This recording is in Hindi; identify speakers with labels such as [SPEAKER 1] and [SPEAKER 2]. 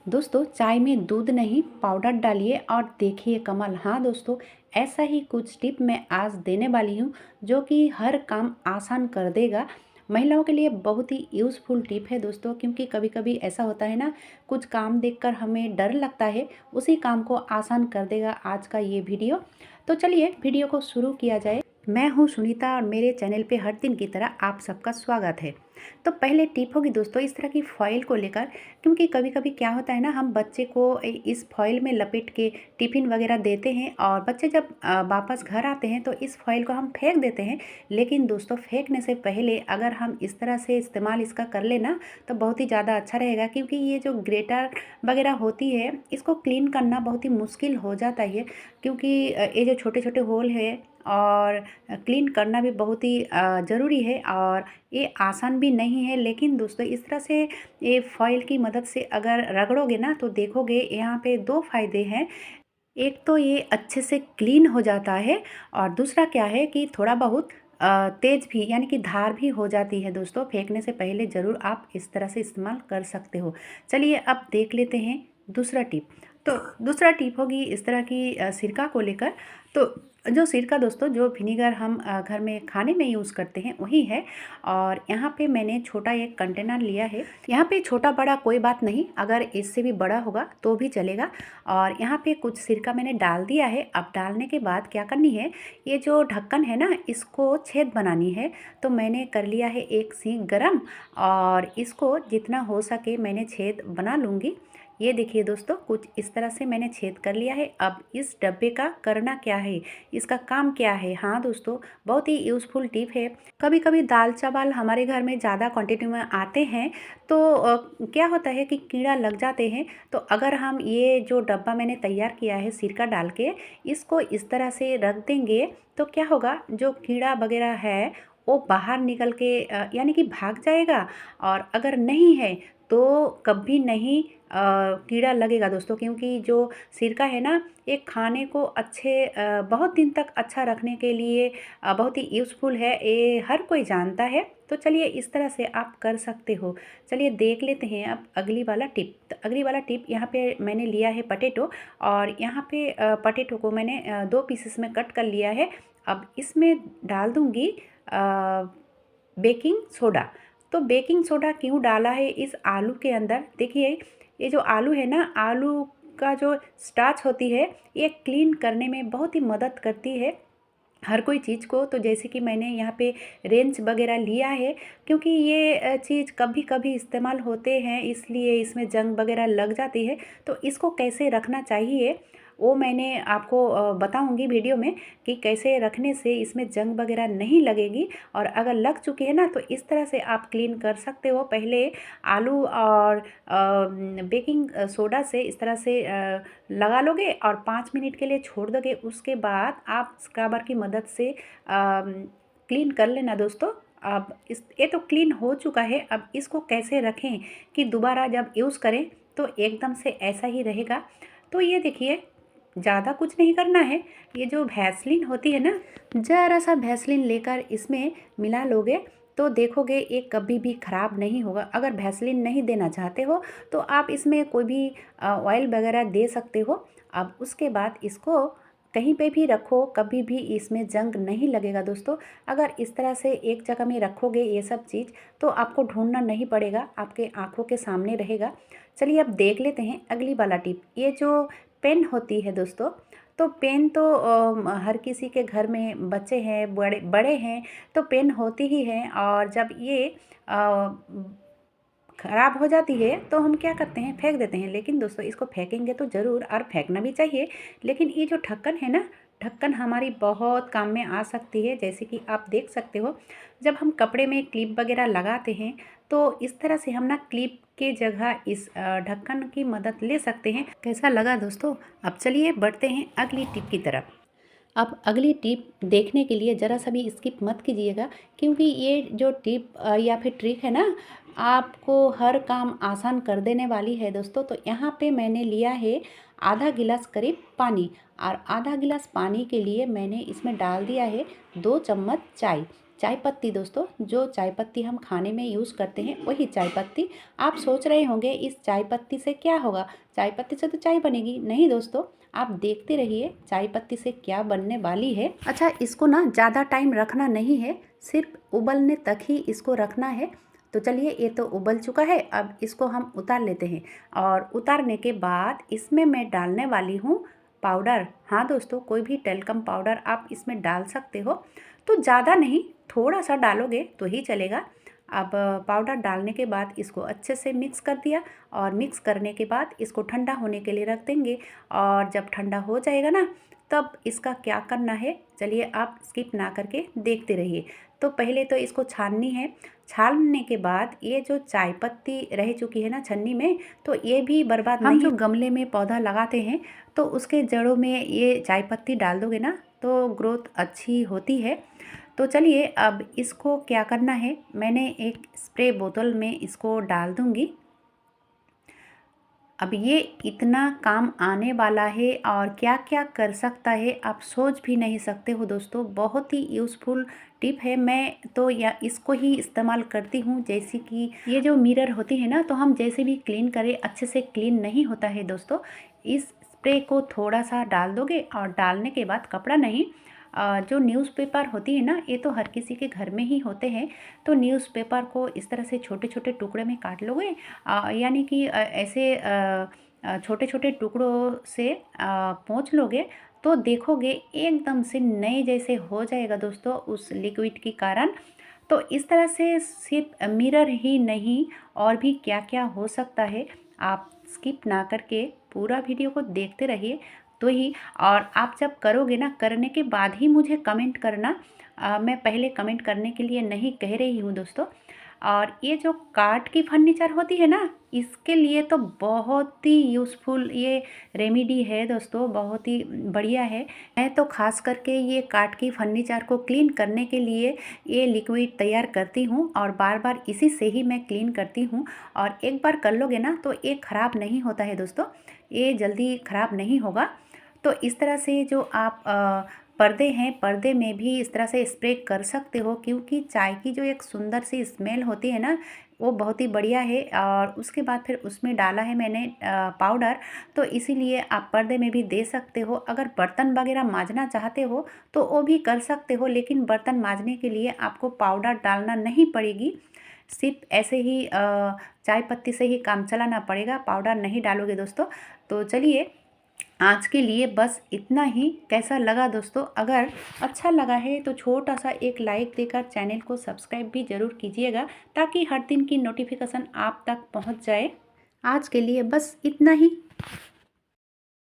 [SPEAKER 1] दोस्तों चाय में दूध नहीं पाउडर डालिए और देखिए कमाल। हाँ दोस्तों, ऐसा ही कुछ टिप मैं आज देने वाली हूँ जो कि हर काम आसान कर देगा। महिलाओं के लिए बहुत ही यूज़फुल टिप है दोस्तों, क्योंकि कभी कभी ऐसा होता है ना, कुछ काम देखकर हमें डर लगता है, उसी काम को आसान कर देगा आज का ये वीडियो। तो चलिए वीडियो को शुरू किया जाए। मैं हूँ सुनीता और मेरे चैनल पे हर दिन की तरह आप सबका स्वागत है। तो पहले टिप होगी दोस्तों इस तरह की फॉइल को लेकर, क्योंकि कभी कभी क्या होता है ना, हम बच्चे को इस फॉइल में लपेट के टिफ़िन वगैरह देते हैं और बच्चे जब वापस घर आते हैं तो इस फॉइल को हम फेंक देते हैं। लेकिन दोस्तों फेंकने से पहले अगर हम इस तरह से इस्तेमाल इसका कर लेना तो बहुत ही ज़्यादा अच्छा रहेगा, क्योंकि ये जो ग्रेटर वगैरह होती है इसको क्लीन करना बहुत ही मुश्किल हो जाता है, क्योंकि ये जो छोटे छोटे होल है और क्लीन करना भी बहुत ही ज़रूरी है और ये आसान भी नहीं है। लेकिन दोस्तों इस तरह से ये फॉइल की मदद से अगर रगड़ोगे ना तो देखोगे यहाँ पे दो फायदे हैं। एक तो ये अच्छे से क्लीन हो जाता है और दूसरा क्या है कि थोड़ा बहुत तेज भी यानी कि धार भी हो जाती है। दोस्तों फेंकने से पहले ज़रूर आप इस तरह से इस्तेमाल कर सकते हो। चलिए अब देख लेते हैं दूसरा टिप। तो दूसरा टिप होगी इस तरह की सिरका को लेकर। तो जो सिरका दोस्तों, जो विनीगर हम घर में खाने में यूज़ करते हैं वही है। और यहाँ पे मैंने छोटा एक कंटेनर लिया है। यहाँ पे छोटा बड़ा कोई बात नहीं, अगर इससे भी बड़ा होगा तो भी चलेगा। और यहाँ पे कुछ सिरका मैंने डाल दिया है। अब डालने के बाद क्या करनी है, ये जो ढक्कन है ना इसको छेद बनानी है। तो मैंने कर लिया है एक सींग गरम और इसको जितना हो सके मैंने छेद बना लूँगी। ये देखिए दोस्तों, कुछ इस तरह से मैंने छेद कर लिया है। अब इस डब्बे का करना क्या है, इसका काम क्या है। हाँ दोस्तों, बहुत ही यूज़फुल टिप है। कभी कभी दाल चावल हमारे घर में ज़्यादा क्वांटिटी में आते हैं तो क्या होता है कि कीड़ा लग जाते हैं। तो अगर हम ये जो डब्बा मैंने तैयार किया है सिरका डाल के, इसको इस तरह से रख देंगे तो क्या होगा, जो कीड़ा वगैरह है वो बाहर निकल के यानी कि भाग जाएगा। और अगर नहीं है तो कभी नहीं कीड़ा लगेगा दोस्तों, क्योंकि जो सिरका है ना ये खाने को अच्छे बहुत दिन तक अच्छा रखने के लिए बहुत ही यूज़फुल है, ये हर कोई जानता है। तो चलिए इस तरह से आप कर सकते हो। चलिए देख लेते हैं अब अगली वाला टिप। तो अगली वाला टिप, यहाँ पे मैंने लिया है पटेटो और यहाँ पे पटेटो को मैंने दो पीसेस में कट कर लिया है। अब इसमें डाल दूँगी बेकिंग सोडा। तो बेकिंग सोडा क्यों डाला है इस आलू के अंदर, देखिए ये जो आलू है ना, आलू का जो स्टार्च होती है ये क्लीन करने में बहुत ही मदद करती है हर कोई चीज़ को। तो जैसे कि मैंने यहाँ पे रेंच वगैरह लिया है, क्योंकि ये चीज़ कभी कभी इस्तेमाल होते हैं इसलिए इसमें जंग वगैरह लग जाती है। तो इसको कैसे रखना चाहिए वो मैंने आपको बताऊंगी वीडियो में कि कैसे रखने से इसमें जंग वगैरह नहीं लगेगी। और अगर लग चुकी है ना तो इस तरह से आप क्लीन कर सकते हो। पहले आलू और बेकिंग सोडा से इस तरह से लगा लोगे और 5 मिनट के लिए छोड़ दोगे। उसके बाद आप स्क्रबर की मदद से क्लीन कर लेना दोस्तों। अब इस ये तो क्लीन हो चुका है। अब इसको कैसे रखें कि दोबारा जब यूज़ करें तो एकदम से ऐसा ही रहेगा। तो ये देखिए, ज़्यादा कुछ नहीं करना है। ये जो भैसलीन होती है ना, ज़रा सा भैसलीन लेकर इसमें मिला लोगे तो देखोगे ये कभी भी ख़राब नहीं होगा। अगर भैसलीन नहीं देना चाहते हो तो आप इसमें कोई भी ऑयल वगैरह दे सकते हो। अब उसके बाद इसको कहीं पे भी रखो, कभी भी इसमें जंग नहीं लगेगा दोस्तों। अगर इस तरह से एक जगह में रखोगे ये सब चीज़ तो आपको ढूंढना नहीं पड़ेगा, आपके आँखों के सामने रहेगा। चलिए अब देख लेते हैं अगली वाला टिप। ये जो पेन होती है दोस्तों, तो पेन तो हर किसी के घर में बच्चे हैं बड़े बड़े हैं तो पेन होती ही है। और जब ये ख़राब हो जाती है तो हम क्या करते हैं, फेंक देते हैं। लेकिन दोस्तों इसको फेंकेंगे तो ज़रूर और फेंकना भी चाहिए। लेकिन ये जो ढक्कन है ना, ढक्कन हमारी बहुत काम में आ सकती है। जैसे कि आप देख सकते हो, जब हम कपड़े में क्लिप वगैरह लगाते हैं तो इस तरह से हम ना क्लिप के जगह इस ढक्कन की मदद ले सकते हैं। कैसा लगा दोस्तों? अब चलिए बढ़ते हैं अगली टिप की तरफ। अब अगली टिप देखने के लिए ज़रा सा भी स्किप मत कीजिएगा, क्योंकि ये जो टिप या फिर ट्रिक है ना, आपको हर काम आसान कर देने वाली है दोस्तों। तो यहाँ पे मैंने लिया है आधा गिलास करीब पानी और आधा गिलास पानी के लिए मैंने इसमें डाल दिया है 2 चम्मच चाय। चाय पत्ती दोस्तों, जो चाय पत्ती हम खाने में यूज़ करते हैं वही चाय पत्ती। आप सोच रहे होंगे इस चाय पत्ती से क्या होगा, चाय पत्ती से तो चाय बनेगी। नहीं दोस्तों, आप देखते रहिए चाय पत्ती से क्या बनने वाली है। अच्छा, इसको ना ज़्यादा टाइम रखना नहीं है, सिर्फ उबलने तक ही इसको रखना है। तो चलिए, ये तो उबल चुका है, अब इसको हम उतार लेते हैं। और उतारने के बाद इसमें मैं डालने वाली हूँ पाउडर। हाँ दोस्तों, कोई भी टेल्कम पाउडर आप इसमें डाल सकते हो, तो ज़्यादा नहीं, थोड़ा सा डालोगे तो ही चलेगा। अब पाउडर डालने के बाद इसको अच्छे से मिक्स कर दिया, और मिक्स करने के बाद इसको ठंडा होने के लिए रख देंगे। और जब ठंडा हो जाएगा ना, तब इसका क्या करना है, चलिए आप स्किप ना करके देखते रहिए। तो पहले तो इसको छाननी है। छानने के बाद ये जो चाय पत्ती रह चुकी है ना छन्नी में, तो ये भी बर्बाद नहीं। हम जो गमले में पौधा लगाते हैं तो उसके जड़ों में ये चाय पत्ती डाल दोगे ना, तो ग्रोथ अच्छी होती है। तो चलिए, अब इसको क्या करना है, मैंने एक स्प्रे बोतल में इसको डाल दूंगी। अब ये इतना काम आने वाला है और क्या क्या कर सकता है आप सोच भी नहीं सकते हो दोस्तों। बहुत ही यूज़फुल टिप है। मैं तो या इसको ही इस्तेमाल करती हूँ। जैसे कि ये जो मिरर होती है ना, तो हम जैसे भी क्लीन करें अच्छे से क्लीन नहीं होता है दोस्तों। इस स्प्रे को थोड़ा सा डाल दोगे, और डालने के बाद कपड़ा नहीं, जो न्यूज़पेपर होती है ना, ये तो हर किसी के घर में ही होते हैं। तो न्यूज़पेपर को इस तरह से छोटे छोटे टुकड़े में काट लोगे, यानी कि ऐसे छोटे छोटे टुकड़ों से पोंछ लोगे, तो देखोगे एकदम से नए जैसे हो जाएगा दोस्तों उस लिक्विड के कारण। तो इस तरह से सिर्फ मिरर ही नहीं, और भी क्या क्या हो सकता है, आप स्किप ना करके पूरा वीडियो को देखते रहिए। तो ही, और आप जब करोगे ना, करने के बाद ही मुझे कमेंट करना। मैं पहले कमेंट करने के लिए नहीं कह रही हूँ दोस्तों। और ये जो काठ की फर्नीचर होती है ना, इसके लिए तो बहुत ही यूज़फुल ये रेमेडी है दोस्तों, बहुत ही बढ़िया है। मैं तो खास करके ये काठ की फर्नीचर को क्लीन करने के लिए ये लिक्विड तैयार करती हूँ, और बार बार इसी से ही मैं क्लीन करती हूँ। और एक बार कर लोगे ना, तो ये ख़राब नहीं होता है दोस्तों, ये जल्दी ख़राब नहीं होगा। तो इस तरह से जो आप पर्दे हैं, पर्दे में भी इस तरह से स्प्रे कर सकते हो, क्योंकि चाय की जो एक सुंदर सी स्मेल होती है ना, वो बहुत ही बढ़िया है। और उसके बाद फिर उसमें डाला है मैंने पाउडर, तो इसीलिए आप पर्दे में भी दे सकते हो। अगर बर्तन वगैरह मांजना चाहते हो तो वो भी कर सकते हो, लेकिन बर्तन मांजने के लिए आपको पाउडर डालना नहीं पड़ेगी, सिर्फ ऐसे ही चाय पत्ती से ही काम चलाना पड़ेगा, पाउडर नहीं डालोगे दोस्तों। तो चलिए, आज के लिए बस इतना ही। कैसा लगा दोस्तों? अगर अच्छा लगा है तो छोटा सा एक लाइक देकर चैनल को सब्सक्राइब भी ज़रूर कीजिएगा, ताकि हर दिन की नोटिफिकेशन आप तक पहुंच जाए। आज के लिए बस इतना ही।